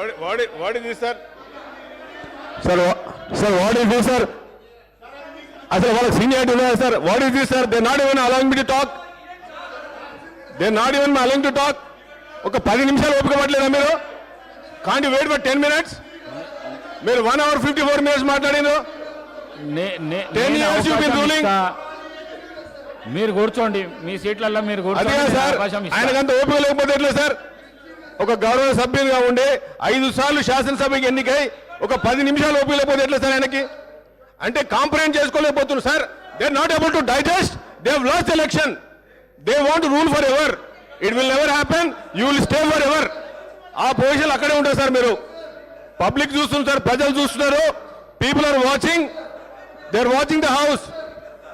What is this, sir? Sir, what is this, sir? అసలు వాళ్ళకి seniority ఉన్నాయా sir? What is this sir? They not even allowing me to talk. They not even allowing to talk. ఒక 10 నిమిషాలు ఓపిక పట్టలేదా మీరు? Can't you wait for 10 minutes? మీరు 1 hour 54 minutes మాట్లాడినారు. 10 years you been ruling. మీరు కూర్చోండి, మీ సీట్లలో మీరు కూర్చోండి. ఆయనకంత ఓపిక లేకపోతే ఎట్లా సార్? ఒక గౌరవ సభ్యులుగా ఉండి 5 సార్లు శాసనసభకి ఎన్నికై ఒక 10 నిమిషాలు ఓపిక లేకపోతే ఎట్లా సార్ ఆయనకి? అంటే కాంప్రహెండ్ చేసుకోలేకపోతున్నారు sir. They are not able to digest. They have lost election. They want rule for ever. It will never happen. You will stay for ever. ఆ పొజిషన్ అక్కడే ఉంటారు సార్. మీరు పబ్లిక్ చూస్తున్నారు సార్, ప్రజలు చూస్తున్నారు. People are watching. They are watching the house.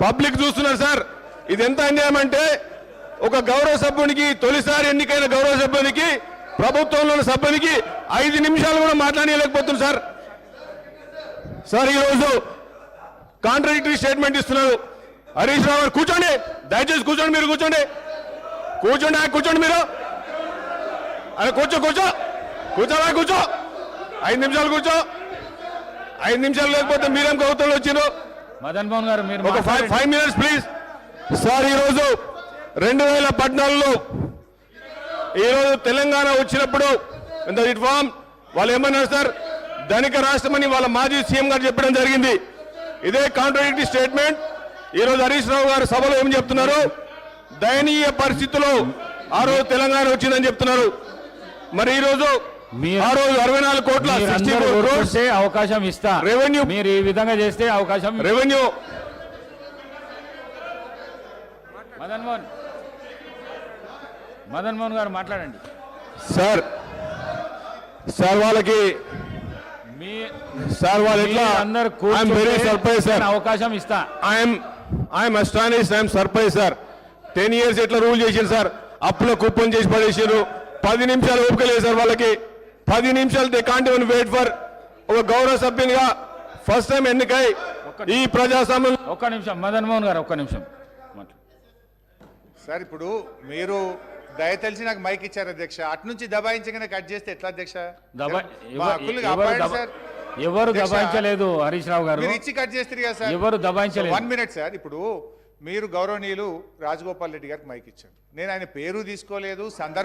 Public చూస్తున్నారు sir. ఇది ఎంత అన్యాయం అంటే ఒక గౌరవ సభ్యునికి, తొలిసారి ఎన్నికైన గౌరవ సభ్యునికి, ప్రభుత్వంలో ఉన్న సభ్యునికి 5 నిమిషాలు కూడా మాట్లాడలేకపోతున్నారు సార్. సార్ ఈరోజు కాంట్రడిక్టరీ స్టేట్మెంట్ ఇస్తున్నారు. హరీష్ రావు గారు కూర్చోండి, దయచేసి కూర్చోండి. మీరు కూర్చోండి, కూర్చోండి మీరు. అరే కూర్చో 5 నిమిషాలు కూర్చో. 5 నిమిషాలు లేకపోతే మీరేం ప్రభుత్వంలో వచ్చిండ్రు? మదన్ మోహన్ గారు మీరు ఒక 5 minutes ప్లీజ్. సార్ ఈరోజు 2014లో ఈరోజు తెలంగాణ వచ్చినప్పుడు ఇంత రిఫార్మ్ వాళ్ళు ఏమన్నారు సార్? ధనిక రాష్ట్రమని వాళ్ళ మాజీ సీఎం గారు చెప్పడం జరిగింది. ఇదే కాంట్రడిక్టరీ స్టేట్మెంట్ ఈరోజు హరీష్ రావు గారు సభలో ఏం చెప్తున్నారు? దయనీయ పరిస్థితుల్లో ఆ రోజు తెలంగాణ వచ్చిందని చెప్తున్నారు. మరి ఈ రోజు ఆ రోజు 64 కోట్ల అవకాశం ఇస్తా. రెవెన్యూ మీరు ఈ విధంగా చేస్తే అవకాశం. రెవెన్యూ మదన్ మోహన్ గారు మాట్లాడండి సార్. వాళ్ళకి సార్ వాళ్ళు ఎట్లా అందరు అవకాశం ఇస్తా. I'm astonished, I'm surprise sir. 10 years ఎట్లా రూల్ చేసింది సార్? అప్పుల కుప్పం చేసి పడేసారు. 10 నిమిషాలు ఓపిక లేదు సార్ వాళ్ళకి. 10 నిమిషాలు they can't even wait for. ఒక గౌరవ సభ్యునిగా ఫస్ట్ టైం ఎన్నికై ఈ ప్రజాస్వామ్యం. ఒక్క నిమిషం మదన్ మోహన్ గారు, ఒక్క నిమిషం. సార్ ఇప్పుడు మీరు దయ తెలిసి నాకు మైక్ ఇచ్చారు అధ్యక్ష. అటు నుంచి దబాయించగానే కట్ చేస్తే ఎట్లా అధ్యక్ష? ఎవరు దబాయించలేదు హరీష్ రావు గారు. ఇచ్చి కట్ చేస్తారు కదా సార్. ఎవరు దబాయించలేదు. 1 minute సార్. ఇప్పుడు మీరు గౌరవనీయులు రాజగోపాల్ రెడ్డి గారికి మైక్ ఇచ్చారు. నేను ఆయన పేరు తీసుకోలేదు, సందర్భం